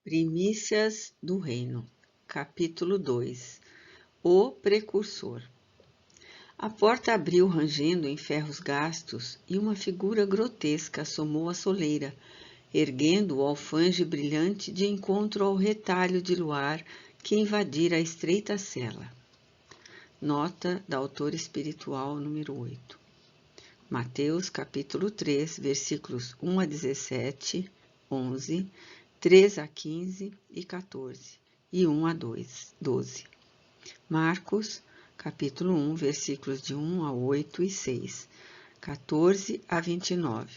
Primícias do Reino, capítulo 2. O Precursor. A porta abriu rangendo em ferros gastos e uma figura grotesca assomou à soleira, erguendo o alfange brilhante de encontro ao retalho de luar que invadira a estreita cela. Nota da autora espiritual número 8. Mateus capítulo 3, versículos 1 a 17, 11, 3 a 15 e 14, e 1 a 12. Marcos, capítulo 1, versículos de 1 a 8 e 6, 14 a 29.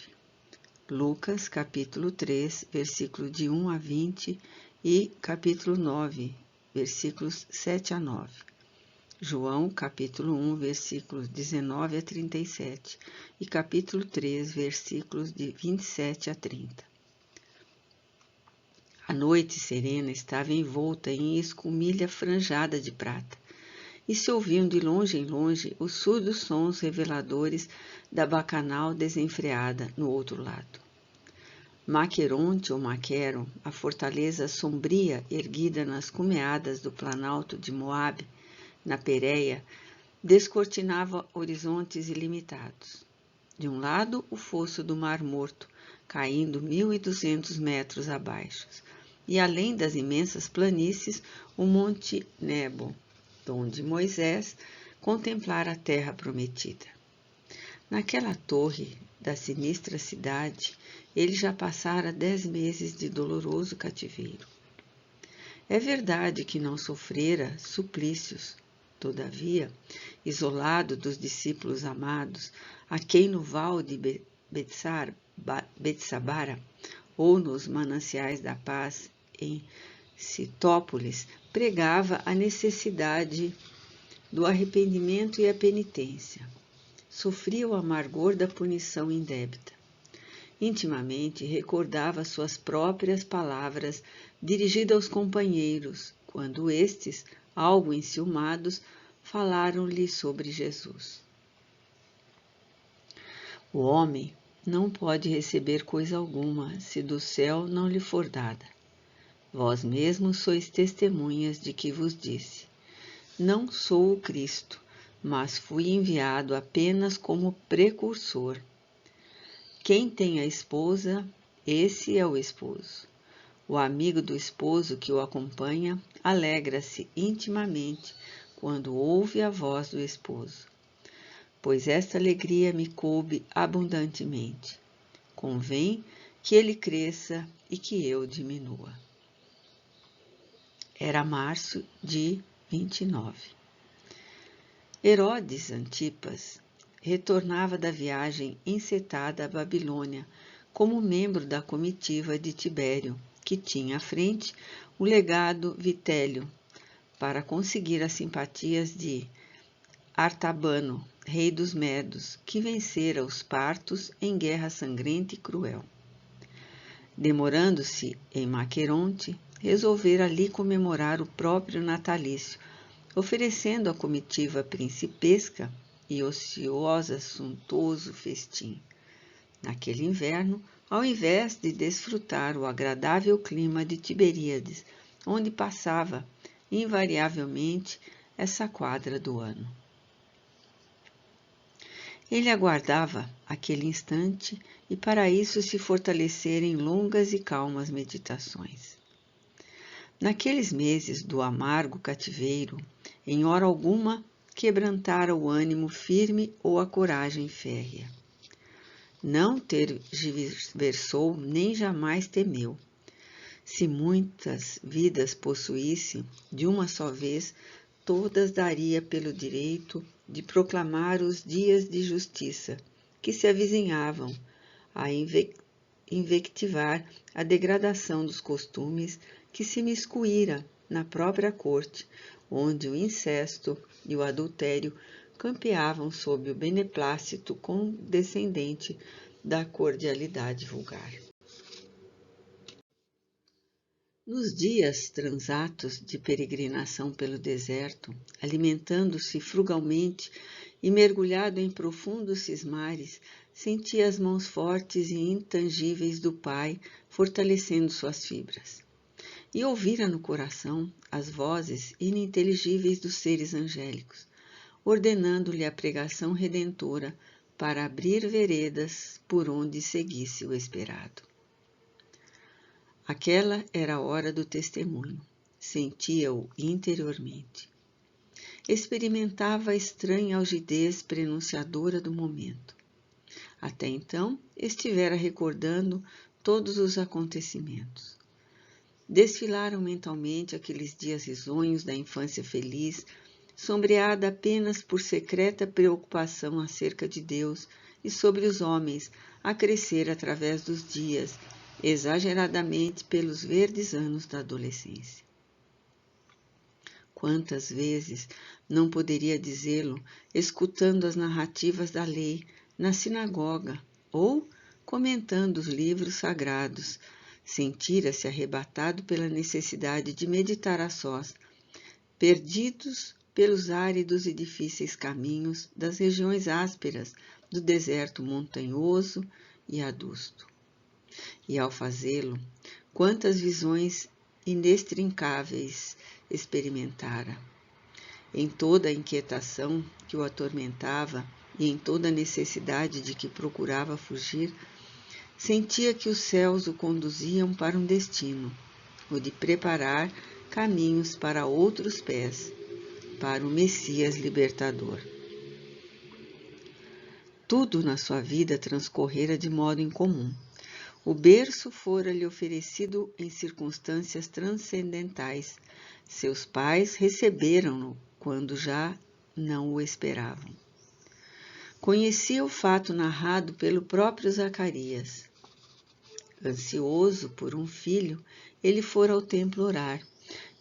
Lucas, capítulo 3, versículo de 1 a 20 e capítulo 9, versículos 7 a 9. João, capítulo 1, versículos 19 a 37 e capítulo 3, versículos de 27 a 30. A noite serena estava envolta em escumilha franjada de prata, e se ouviam de longe em longe os surdos sons reveladores da bacanal desenfreada no outro lado. Maqueronte ou Maqueron, a fortaleza sombria erguida nas cumeadas do planalto de Moabe, na Pérea, descortinava horizontes ilimitados. De um lado, o fosso do Mar Morto, caindo 1.200 metros abaixo, e além das imensas planícies, o Monte Nebo, donde Moisés contemplara a terra prometida. Naquela torre da sinistra cidade, ele já passara 10 meses de doloroso cativeiro. É verdade que não sofrera suplícios. Todavia, isolado dos discípulos amados, a quem no val de Betsabara ou nos mananciais da paz em Citópolis, pregava a necessidade do arrependimento e a penitência. Sofria o amargor da punição indébita. Intimamente recordava suas próprias palavras dirigidas aos companheiros, quando estes, algo enciumados, falaram-lhe sobre Jesus. O homem não pode receber coisa alguma, se do céu não lhe for dada. Vós mesmos sois testemunhas de que vos disse. Não sou o Cristo, mas fui enviado apenas como precursor. Quem tem a esposa, esse é o esposo. O amigo do esposo que o acompanha alegra-se intimamente quando ouve a voz do esposo, pois esta alegria me coube abundantemente. Convém que ele cresça e que eu diminua. Era março de 29. Herodes Antipas retornava da viagem encetada à Babilônia como membro da comitiva de Tibério, que tinha à frente o legado Vitélio, para conseguir as simpatias de Artabano, rei dos Medos, que vencera os partos em guerra sangrenta e cruel. Demorando-se em Maqueronte, resolvera ali comemorar o próprio natalício, oferecendo à comitiva principesca e ociosa suntuoso festim. Naquele inverno, ao invés de desfrutar o agradável clima de Tiberíades, onde passava, invariavelmente, essa quadra do ano. Ele aguardava aquele instante e para isso se fortalecera em longas e calmas meditações. Naqueles meses do amargo cativeiro, em hora alguma quebrantara o ânimo firme ou a coragem férrea. Não tergiversou nem jamais temeu. Se muitas vidas possuísse, de uma só vez, todas daria pelo direito de proclamar os dias de justiça que se avizinhavam, a invectivar a degradação dos costumes que se miscuíra na própria corte, onde o incesto e o adultério campeavam sob o beneplácito condescendente da cordialidade vulgar. Nos dias transatos de peregrinação pelo deserto, alimentando-se frugalmente e mergulhado em profundos cismares, sentia as mãos fortes e intangíveis do Pai fortalecendo suas fibras. e ouvira no coração as vozes ininteligíveis dos seres angélicos, ordenando-lhe a pregação redentora para abrir veredas por onde seguisse o esperado. Aquela era a hora do testemunho, sentia-o interiormente. Experimentava a estranha algidez prenunciadora do momento. Até então, estivera recordando todos os acontecimentos. Desfilaram mentalmente aqueles dias risonhos da infância feliz, sombreada apenas por secreta preocupação acerca de Deus e sobre os homens, a crescer através dos dias, exageradamente pelos verdes anos da adolescência. Quantas vezes não poderia dizê-lo, escutando as narrativas da lei na sinagoga ou comentando os livros sagrados, sentira-se arrebatado pela necessidade de meditar a sós, perdidos pelos áridos e difíceis caminhos das regiões ásperas do deserto montanhoso e adusto. E ao fazê-lo, quantas visões inextricáveis experimentara. Em toda a inquietação que o atormentava e em toda a necessidade de que procurava fugir, sentia que os céus o conduziam para um destino, o de preparar caminhos para outros pés, para o Messias libertador. Tudo na sua vida transcorrera de modo incomum. O berço fora-lhe oferecido em circunstâncias transcendentais. Seus pais receberam-no quando já não o esperavam. Conhecia o fato narrado pelo próprio Zacarias. Ansioso por um filho, ele fora ao templo orar,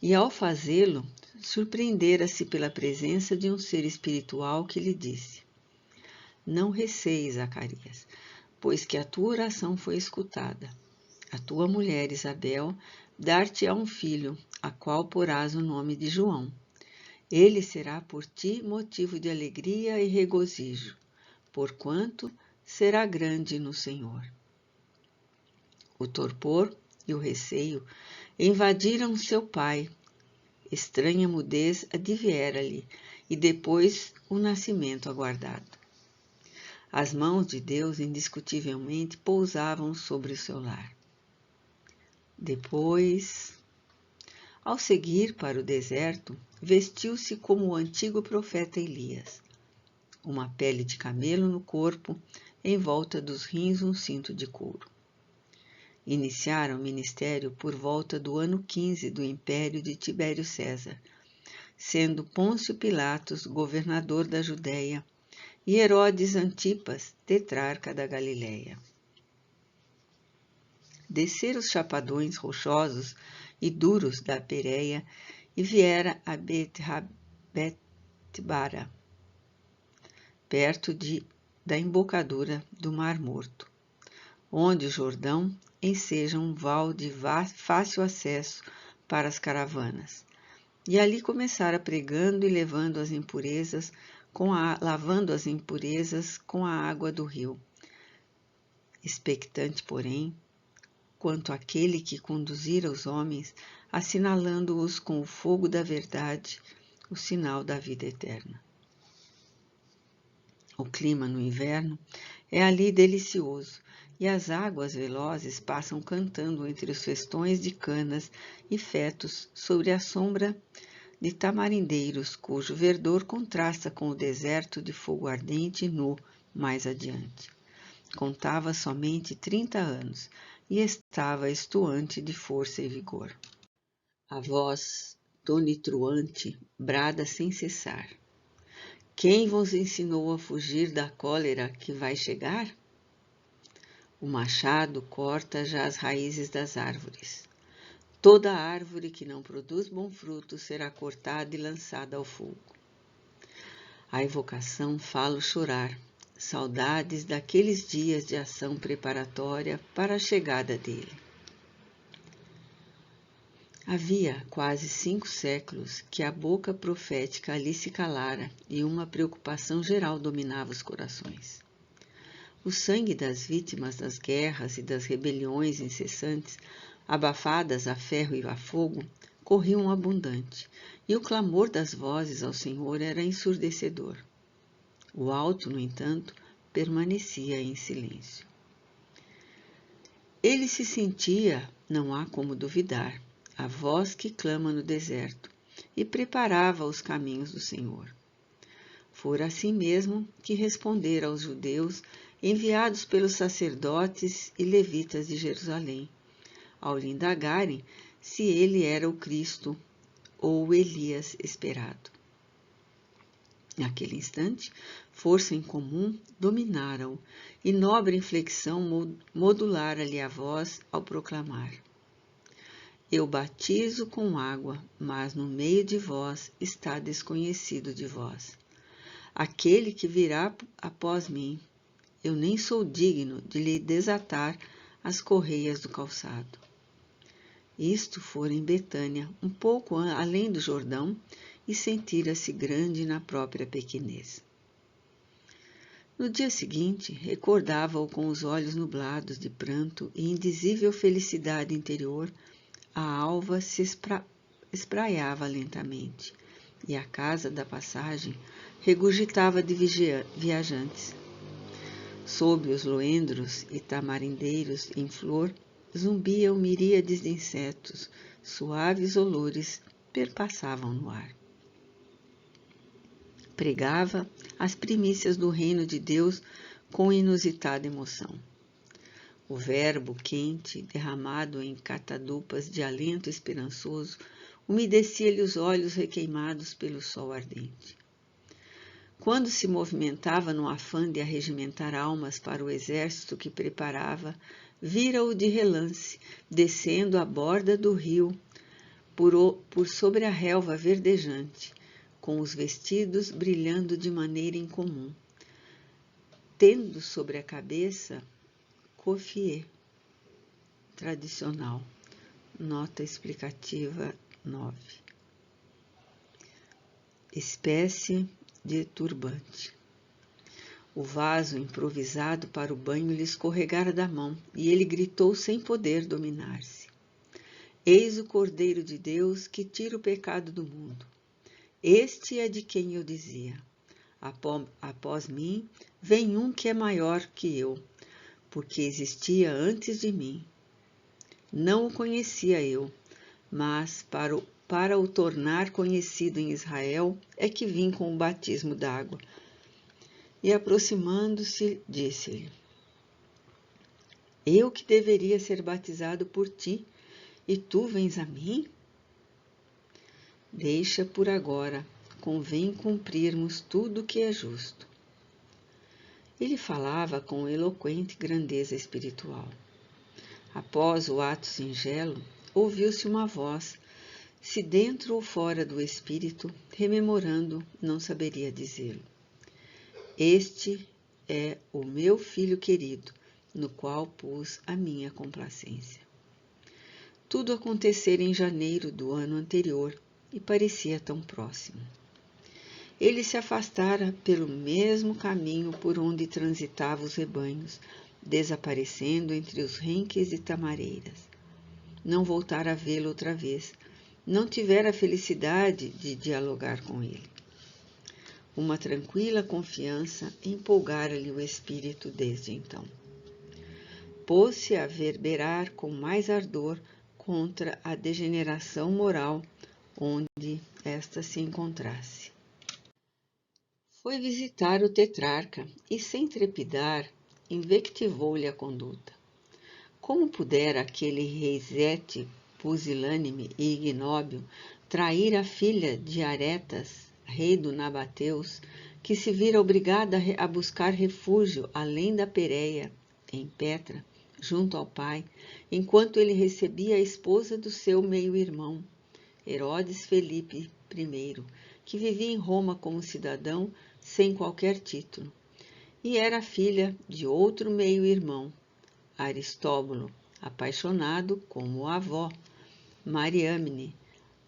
e ao fazê-lo, surpreendera-se pela presença de um ser espiritual que lhe disse: Não receies, Zacarias, pois que a tua oração foi escutada. A tua mulher Isabel dar-te-á um filho, a qual porás o nome de João. Ele será por ti motivo de alegria e regozijo, porquanto será grande no Senhor. O torpor e o receio invadiram seu pai. Estranha mudez adviera-lhe, e depois o nascimento aguardado. As mãos de Deus indiscutivelmente pousavam sobre o seu lar. Depois, ao seguir para o deserto, vestiu-se como o antigo profeta Elias. Uma pele de camelo no corpo, em volta dos rins um cinto de couro. Iniciaram o ministério por volta do ano 15 do império de Tibério César, sendo Pôncio Pilatos governador da Judéia e Herodes Antipas tetrarca da Galiléia. Descera os chapadões rochosos e duros da Pérea e viera a Betbara, perto da embocadura do Mar Morto, onde o Jordão enseja um val de fácil acesso para as caravanas. E ali começara pregando e lavando as impurezas com a água do rio. Expectante, porém, quanto àquele que conduzira os homens, assinalando-os com o fogo da verdade, o sinal da vida eterna. O clima no inverno é ali delicioso, e as águas velozes passam cantando entre os festões de canas e fetos sobre a sombra de tamarindeiros, cujo verdor contrasta com o deserto de fogo ardente e nu mais adiante. Contava somente 30 anos e estava estuante de força e vigor. A voz tonitruante brada sem cessar: Quem vos ensinou a fugir da cólera que vai chegar? O machado corta já as raízes das árvores. Toda árvore que não produz bom fruto será cortada e lançada ao fogo. A evocação fala o chorar, saudades daqueles dias de ação preparatória para a chegada dele. Havia quase 5 séculos que a boca profética ali se calara e uma preocupação geral dominava os corações. O sangue das vítimas das guerras e das rebeliões incessantes abafadas a ferro e a fogo, corriam abundante, e o clamor das vozes ao Senhor era ensurdecedor. O alto, no entanto, permanecia em silêncio. Ele se sentia, não há como duvidar, a voz que clama no deserto, e preparava os caminhos do Senhor. Fora assim mesmo que respondera aos judeus enviados pelos sacerdotes e levitas de Jerusalém, ao lhe indagarem se ele era o Cristo ou o Elias esperado. Naquele instante, força em comum dominara-o, e nobre inflexão modulara-lhe a voz ao proclamar: Eu batizo com água, mas no meio de vós está desconhecido de vós. Aquele que virá após mim, eu nem sou digno de lhe desatar as correias do calçado. Isto fora em Betânia, um pouco além do Jordão, e sentira-se grande na própria pequenez. No dia seguinte, recordava-o com os olhos nublados de pranto e indizível felicidade interior, a alva se espraiava lentamente, e a casa da passagem regurgitava de viajantes. Sob os loendros e tamarindeiros em flor, zumbiam miríades de insetos, suaves olores perpassavam no ar. Pregava as primícias do reino de Deus com inusitada emoção. O verbo quente, derramado em catadupas de alento esperançoso, umedecia-lhe os olhos requeimados pelo sol ardente. Quando se movimentava no afã de arregimentar almas para o exército que preparava, vira-o de relance, descendo a borda do rio, por sobre a relva verdejante, com os vestidos brilhando de maneira incomum, tendo sobre a cabeça cofié tradicional. Nota explicativa 9. Espécie de turbante. O vaso improvisado para o banho lhe escorregara da mão, e ele gritou sem poder dominar-se: Eis o Cordeiro de Deus que tira o pecado do mundo. Este é de quem eu dizia: após mim vem um que é maior que eu, porque existia antes de mim. Não o conhecia eu, mas para o tornar conhecido em Israel é que vim com o batismo d'água. E aproximando-se, disse-lhe: Eu que deveria ser batizado por ti, e tu vens a mim? Deixa por agora, convém cumprirmos tudo o que é justo. Ele falava com eloquente grandeza espiritual. Após o ato singelo, ouviu-se uma voz, se dentro ou fora do espírito, rememorando, não saberia dizê-lo. Este é o meu filho querido, no qual pus a minha complacência. Tudo acontecera em janeiro do ano anterior e parecia tão próximo. Ele se afastara pelo mesmo caminho por onde transitava os rebanhos, desaparecendo entre os renques e tamareiras. Não voltara a vê-lo outra vez, não tivera a felicidade de dialogar com ele. Uma tranquila confiança empolgara-lhe o espírito desde então. Pôs-se a verberar com mais ardor contra a degeneração moral onde esta se encontrasse. Foi visitar o tetrarca e, sem trepidar, invectivou-lhe a conduta. Como pudera aquele reizete pusilânime e ignóbil trair a filha de Aretas, rei do Nabateus, que se vira obrigada a buscar refúgio além da Pérea, em Petra, junto ao pai, enquanto ele recebia a esposa do seu meio-irmão, Herodes Felipe I, que vivia em Roma como cidadão sem qualquer título, e era filha de outro meio-irmão, Aristóbulo, apaixonado como a avó, Mariamne,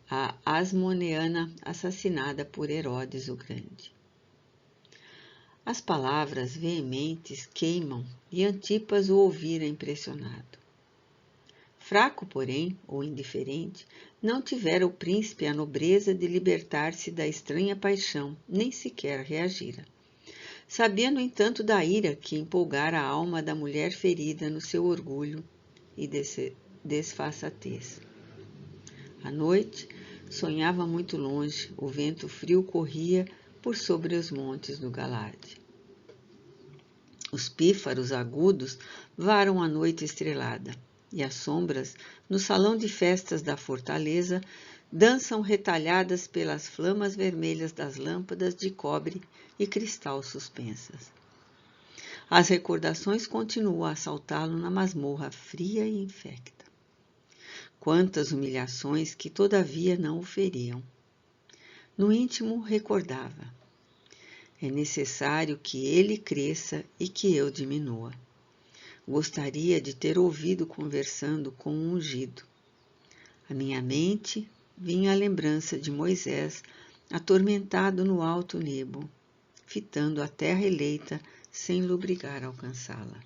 a Asmoneana assassinada por Herodes o Grande. As palavras veementes queimam, e Antipas o ouvira impressionado. Fraco, porém, ou indiferente, não tivera o príncipe a nobreza de libertar-se da estranha paixão, nem sequer reagira. Sabia, no entanto, da ira que empolgara a alma da mulher ferida no seu orgulho e desfaçatez. À noite, sonhava muito longe, o vento frio corria por sobre os montes do Galade. Os pífaros agudos varam a noite estrelada, e as sombras, no salão de festas da fortaleza, dançam retalhadas pelas flamas vermelhas das lâmpadas de cobre e cristal suspensas. As recordações continuam a assaltá-lo na masmorra fria e infecta. Quantas humilhações que todavia não o feriam. No íntimo recordava: é necessário que ele cresça e que eu diminua. Gostaria de ter ouvido conversando com um ungido. À minha mente vinha a lembrança de Moisés atormentado no alto Nebo, fitando a terra eleita sem lubrigar alcançá-la.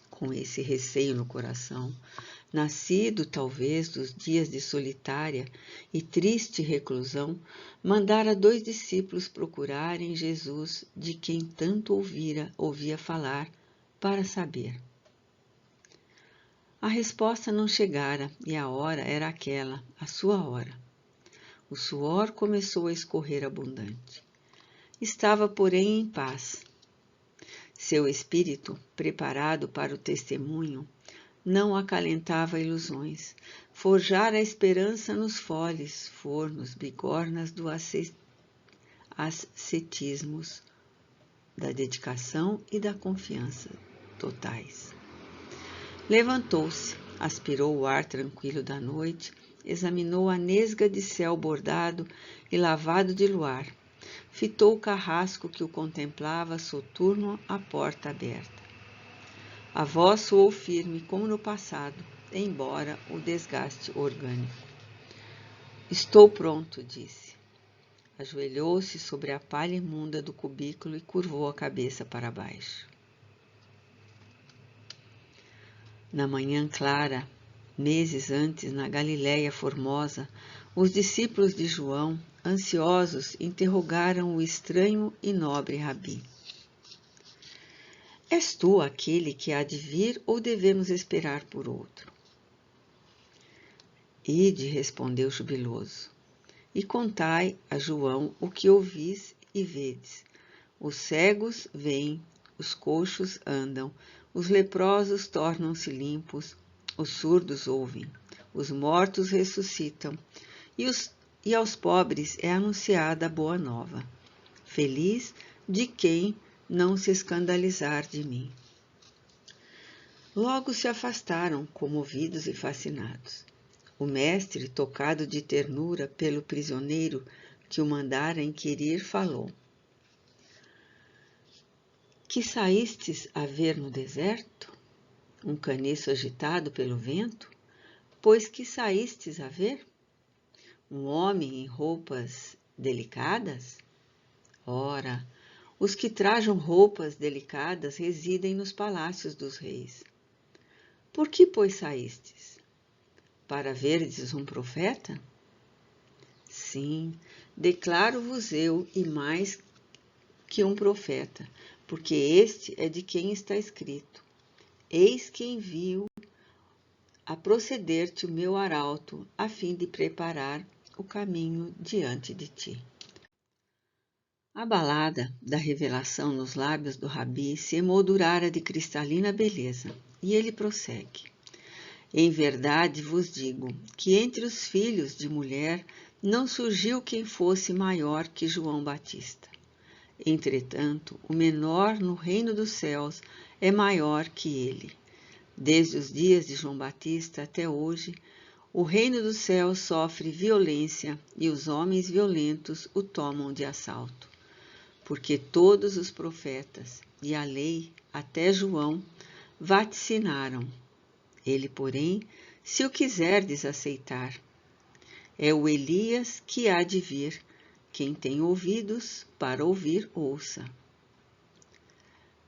Com esse receio no coração, nascido talvez dos dias de solitária e triste reclusão, mandara 2 discípulos procurarem Jesus, de quem tanto ouvia falar, para saber. A resposta não chegara e a hora era aquela, a sua hora. O suor começou a escorrer abundante. Estava, porém, em paz. Seu espírito, preparado para o testemunho, não acalentava ilusões, forjara a esperança nos foles, fornos, bigornas do ascetismos, da dedicação e da confiança totais. Levantou-se, aspirou o ar tranquilo da noite, examinou a nesga de céu bordado e lavado de luar, fitou o carrasco que o contemplava soturno à porta aberta. A voz soou firme como no passado, embora o desgaste orgânico. Estou pronto, disse. Ajoelhou-se sobre a palha imunda do cubículo e curvou a cabeça para baixo. Na manhã clara, meses antes, na Galiléia formosa, os discípulos de João, ansiosos, interrogaram o estranho e nobre rabi. És tu aquele que há de vir ou devemos esperar por outro? Ide, respondeu jubiloso, e contai a João o que ouvis e vedes. Os cegos veem, os coxos andam, os leprosos tornam-se limpos, os surdos ouvem, os mortos ressuscitam, e aos pobres é anunciada a boa nova. Feliz de quem não se escandalizar de mim. Logo se afastaram, comovidos e fascinados. O mestre, tocado de ternura pelo prisioneiro que o mandara inquirir, falou: Que saístes a ver no deserto? Um caniço agitado pelo vento? Pois que saístes a ver? Um homem em roupas delicadas? Ora, os que trajam roupas delicadas residem nos palácios dos reis. Por que, pois, saístes? Para verdes um profeta? Sim, declaro-vos eu e mais que um profeta, porque este é de quem está escrito: Eis que envio a proceder-te o meu arauto, a fim de preparar o caminho diante de ti. Abalada da revelação nos lábios do rabi, se emoldurara de cristalina beleza, e ele prossegue: Em verdade vos digo que entre os filhos de mulher não surgiu quem fosse maior que João Batista. Entretanto, o menor no reino dos céus é maior que ele. Desde os dias de João Batista até hoje, o reino dos céus sofre violência e os homens violentos o tomam de assalto. Porque todos os profetas e a lei, até João, vaticinaram. Ele, porém, se o quiserdes aceitar, é o Elias que há de vir. Quem tem ouvidos para ouvir, ouça.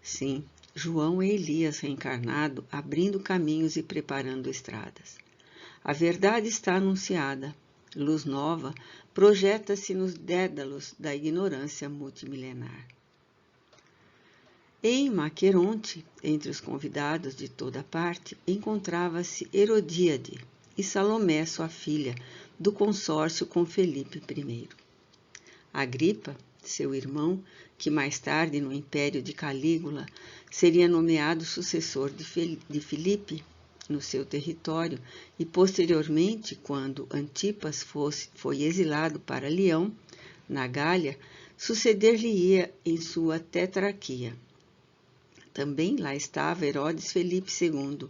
Sim, João é Elias reencarnado, abrindo caminhos e preparando estradas. A verdade está anunciada. Luz nova projeta-se nos dédalos da ignorância multimilenar. Em Maqueronte, entre os convidados de toda parte, encontrava-se Herodíade e Salomé, sua filha, do consórcio com Felipe I. Agripa, seu irmão, que mais tarde, no império de Calígula, seria nomeado sucessor de Filipe no seu território, e posteriormente, quando Antipas foi exilado para Leão, na Gália, suceder-lhe-ia em sua tetrarquia. Também lá estava Herodes Felipe II,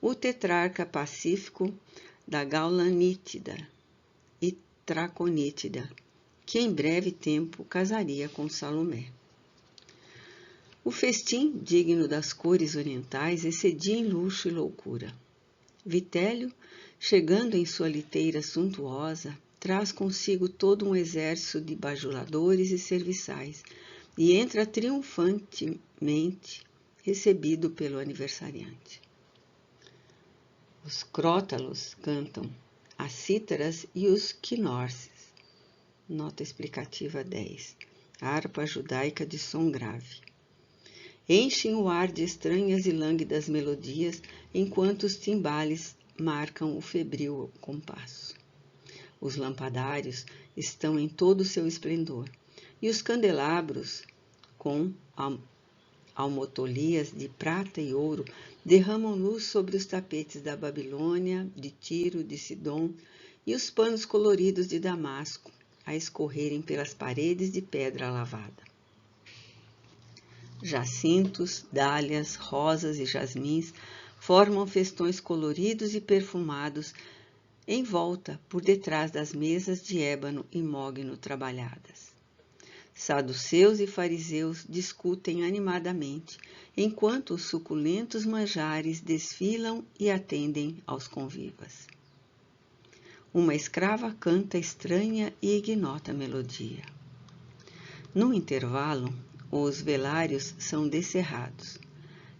o tetrarca pacífico da Gaulanítida e Traconítida, que em breve tempo casaria com Salomé. O festim, digno das cores orientais, excedia em luxo e loucura. Vitélio, chegando em sua liteira suntuosa, traz consigo todo um exército de bajuladores e serviçais, e entra triunfantemente recebido pelo aniversariante. Os crótalos cantam, as cítaras e os quinorces. Nota explicativa 10. Harpa judaica de som grave. Enchem o ar de estranhas e lânguidas melodias, enquanto os timbales marcam o febril compasso. Os lampadários estão em todo o seu esplendor, e os candelabros, com almotolias de prata e ouro, derramam luz sobre os tapetes da Babilônia, de Tiro, de Sidom, e os panos coloridos de Damasco, a escorrerem pelas paredes de pedra lavada. Jacintos, dálias, rosas e jasmins formam festões coloridos e perfumados em volta, por detrás das mesas de ébano e mogno trabalhadas. Saduceus e fariseus discutem animadamente, enquanto os suculentos manjares desfilam e atendem aos convivas. Uma escrava canta estranha e ignota melodia. Num intervalo, os velários são descerrados,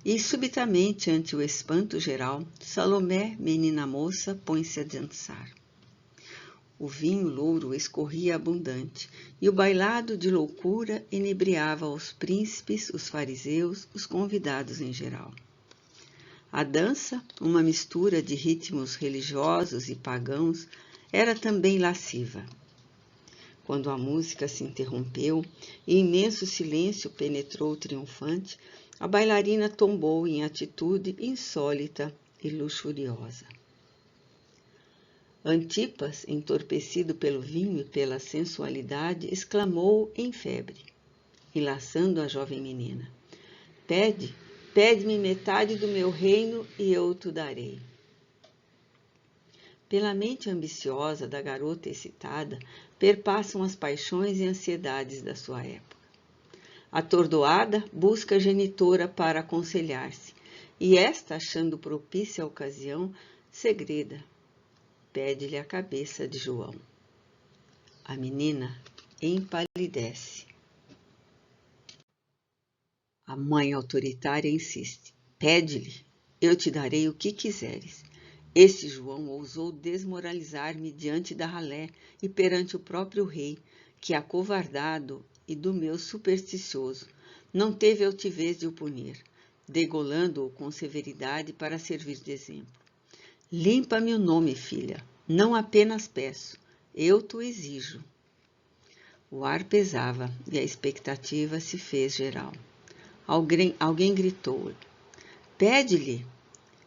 e subitamente, ante o espanto geral, Salomé, menina moça, põe-se a dançar. O vinho louro escorria abundante, e o bailado de loucura inebriava os príncipes, os fariseus, os convidados em geral. A dança, uma mistura de ritmos religiosos e pagãos, era também lasciva. Quando a música se interrompeu e imenso silêncio penetrou triunfante, a bailarina tombou em atitude insólita e luxuriosa. Antipas, entorpecido pelo vinho e pela sensualidade, exclamou em febre, enlaçando a jovem menina: Pede-me metade do meu reino e eu te darei. Pela mente ambiciosa da garota excitada, perpassam as paixões e ansiedades da sua época. Atordoada, busca a genitora para aconselhar-se, e esta, achando propícia a ocasião, segreda. Pede-lhe a cabeça de João. A menina empalidece. A mãe autoritária insiste. Pede-lhe, eu te darei o que quiseres. Este João ousou desmoralizar-me diante da ralé e perante o próprio rei, que, acovardado e do meu supersticioso, não teve altivez de o punir, degolando-o com severidade para servir de exemplo. Limpa-me o nome, filha, não apenas peço, eu te exijo. O ar pesava e a expectativa se fez geral. Alguém gritou: Pede-lhe!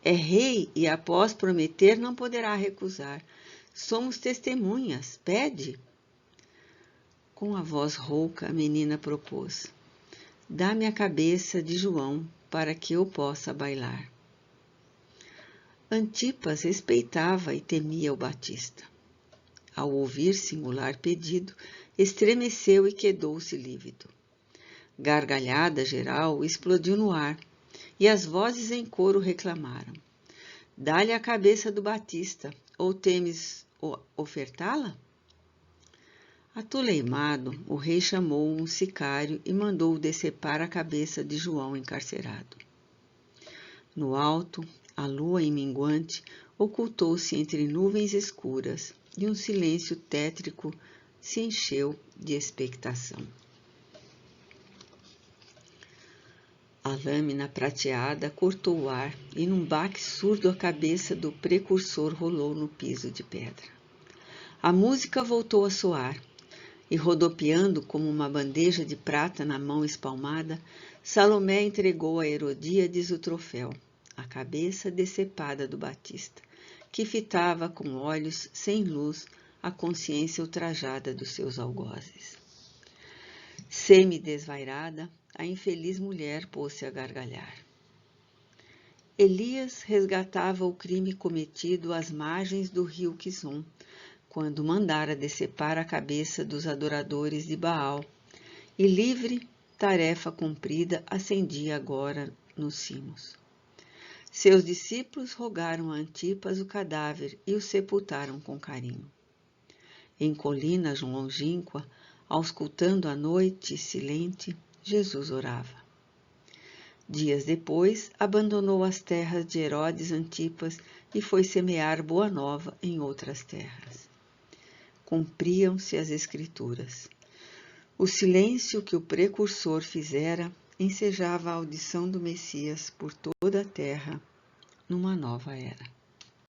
É rei e, após prometer, não poderá recusar. Somos testemunhas. Pede. Com a voz rouca, a menina propôs: Dá-me a cabeça de João para que eu possa bailar. Antipas respeitava e temia o Batista. Ao ouvir singular pedido, estremeceu e quedou-se lívido. Gargalhada geral explodiu no ar, e as vozes em coro reclamaram: Dá-lhe a cabeça do Batista, ou temes ofertá-la? Atoleimado, o rei chamou um sicário e mandou decepar a cabeça de João encarcerado. No alto, a lua minguante ocultou-se entre nuvens escuras e um silêncio tétrico se encheu de expectação. A lâmina prateada cortou o ar e num baque surdo a cabeça do precursor rolou no piso de pedra. A música voltou a soar e, rodopiando como uma bandeja de prata na mão espalmada, Salomé entregou a Herodíades o troféu, a cabeça decepada do Batista, que fitava com olhos sem luz a consciência ultrajada dos seus algozes. Semi-desvairada, a infeliz mulher pôs-se a gargalhar. Elias resgatava o crime cometido às margens do rio Quizon, quando mandara decepar a cabeça dos adoradores de Baal, e livre, tarefa cumprida, ascendia agora nos cimos. Seus discípulos rogaram a Antipas o cadáver e o sepultaram com carinho. Em colina longínqua, auscultando a noite silente, Jesus orava. Dias depois, abandonou as terras de Herodes Antipas e foi semear boa nova em outras terras. Cumpriam-se as Escrituras. O silêncio que o precursor fizera ensejava a audição do Messias por toda a terra numa nova era.